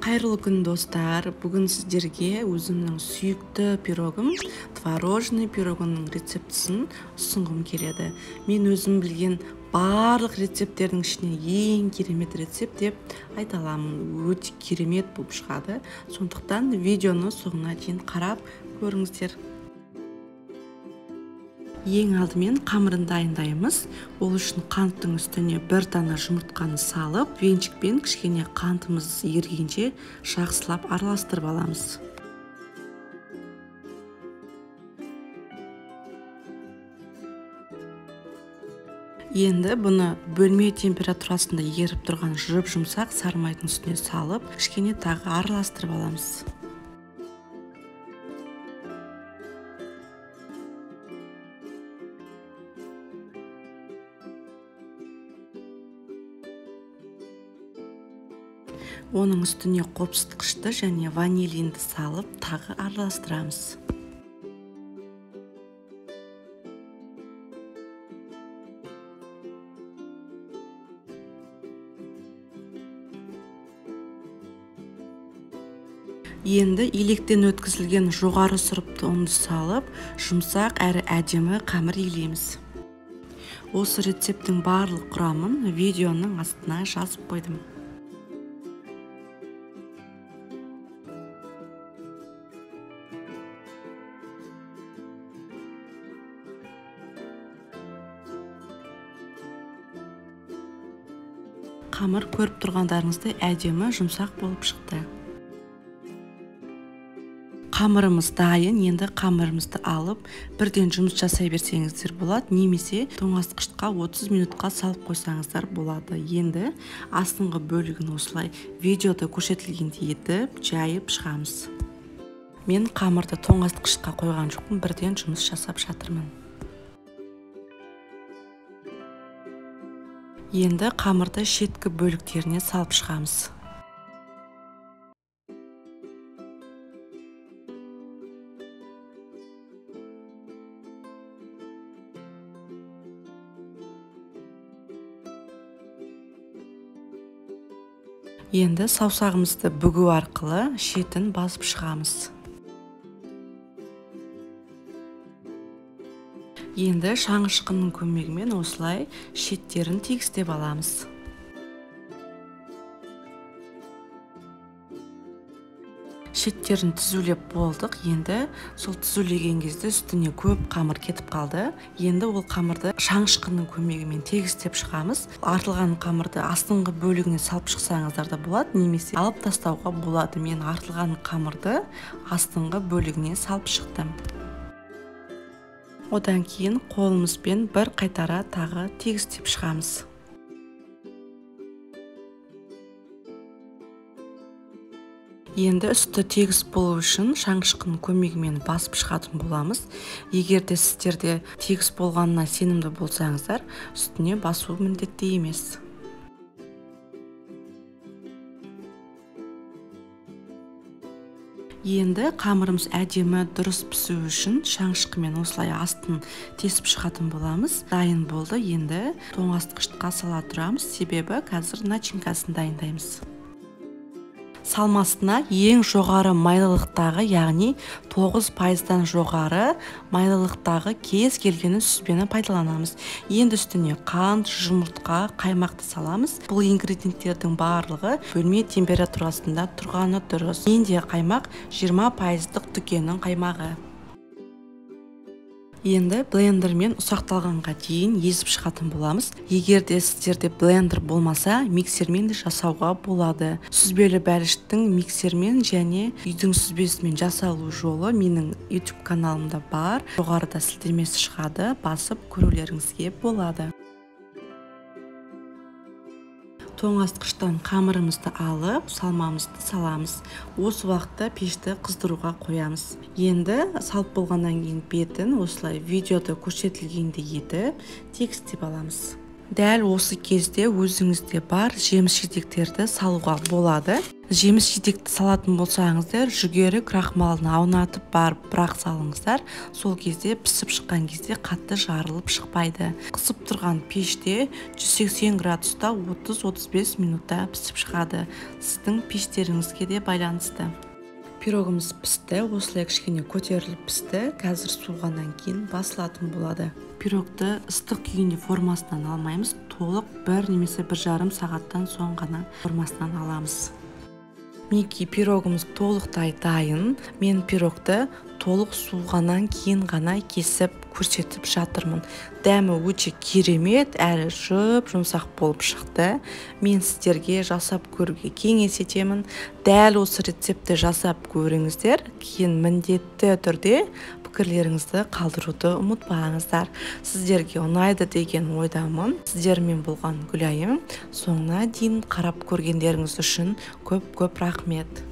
Қайырлы күн достар. Бүгін сіздерге өзімнің сүйікті пирогым, творожный пирогының рецептісін ұсынғым келеді. Мен өзім білген барлық рецепттердің ішінен ең керемет рецепт деп айта аламын. Өте керемет болып шығады. Сондықтан видеоны соңына дейін қарап көріңіздер. Ең алдымен қамырын дайындаймыз. Ол үшін қанттың үстіне бір дана жұмыртқаны салып, венчикпен кішкене қантымыз ергенше жақсылап араластырып аламыз. Енді бұны бөлме температурасында еріп тұрған жұмсақ сары майдың үстіне салып, кішкене тағы араластырып аламыз. Оның үстіне қопсытқышты және ванилинді салып, тағы араластырамыз. Енді електен өткізілген жоғары сұрыпты ұнды салып, жұмсақ әрі әдемі қамыр илейміз. Осы рецепттің барлық құрамын видеоның астына жазып қойдым. Қамыр көріп тұрғандарыңыздай әдемі жұмсақ болып шықты. Қамырымыз дайын. Енді қамырымызды алып, бірден жұмыс жасай берсеңіздер болады, немесе тоңазытқышқа 30 минутқа салып қойсаңыздар болады. Енді астыңғы бөлігін осылай видеода көрсетілгендей етіп жайып шығамыз. Мен қамырды тоңазытқышқа қойған жоқпын, бірден жұмыс жасап жатырмын. Енді қамырды шеткі бөліктеріне салып шығамыз. Енді саусағымызды бүгу арқылы шетін басып шығамыз. Енді шаңышқының көмегімен осылай шеттерін тегістеп аламыз. Шеттерін түзулеп болдық. Енді сол түзулеген кезде үстіне көп қамыр кетіп қалды. Енді ол қамырды шаңышқының көмегімен тегістеп шығамыз. Артылған қамырды астыңғы бөлігіне салып шықсаңыздар да болады, немесе алып тастауға болады. Мен артылған қамырды астыңғы бөлігіне салып шықтым. Одан кейін қолымызбен бір қайтара тағы тегістеп шығамыз. Енді үсті тегіс болу үшін шаңышқының көмегімен басып шығатын боламыз. Егер де сіздерде тегіс болғанына сенімді болсаңыздар, үстіне басу міндетті емес. Енді қамырымыз әдемі дұрыс пісу үшін шаңышқымен осылай астын тесіп шығатын боламыз. Дайын болды. Енді тоңазытқышқа сала тұрамыз, себебі қазір начинкасын дайындаймыз. Салмасына ең жоғары майлылықтағы, яғни 9%-дан жоғары майлылықтағы кез келген сүзбені пайдаланамыз. Енді үстіне қант, жұмыртқа, қаймақты саламыз. Бұл ингредиенттердің барлығы бөлме температурасында тұрғаны дұрыс. Менде қаймақ 20%-лық дүкеннің қаймағы. Енді блендермен ұсақталғанға дейін езіп шығатын боламыз. Егер де сіздерде блендер болмаса, миксермен де жасауға болады. Сүзбелі бәліштің миксермен және үйдің сүзбесімен жасалу жолы менің YouTube каналымда бар. Жоғарыда сілтемесі шығады, басып көрулеріңізге болады. Тоңазытқыштан қамырымызды алып, салмамызды саламыз. Осы уақытта пешті қыздыруға қоямыз. Енді салып болғаннан кейін бетін осылай видеода көрсетілгендей етіп тегістеп аламыз. Дәл осы кезде өзіңізде бар жеміс-жидектерді салуға болады. жеміс жидекті салатын болсаңыздар, жүгері крахмалын аунатып барып бірақ салыңыздар. Сол кезде пісіп шыққан кезде қатты жарылып шықпайды. Қысып тұрған пеште 180 градуста 30-35 минутта пісіп шығады. Сіздің пештеріңізге де байланысты. Пирогымыз пісті, осылай кішкене көтеріліп пісті. Қазір суығаннан кейін басылатын болады. Пирогты ыстық күйінде формасынан алмаймыз. Толық 1 немесе 1,5 сағаттан соң ғана формасынан аламыз. Мінекей пирогымыз толықтай дайын. Мен пирогты толық суығаннан кейін ғана кесіп көрсетіп жатырмын. Дәмі өте керемет, әрі жұмсақ болып шықты. Мен сіздерге жасап көруге кеңес етемін. Дәл осы рецепті жасап көріңіздер. Кейін міндетті түрде пікірлеріңізді қалдыруды ұмытпаңыздар. Сіздерге ұнайды деген ойдамын. Сіздермен болған Гүлайым. Соңына дейін қарап көргендеріңіз үшін көп рахмет.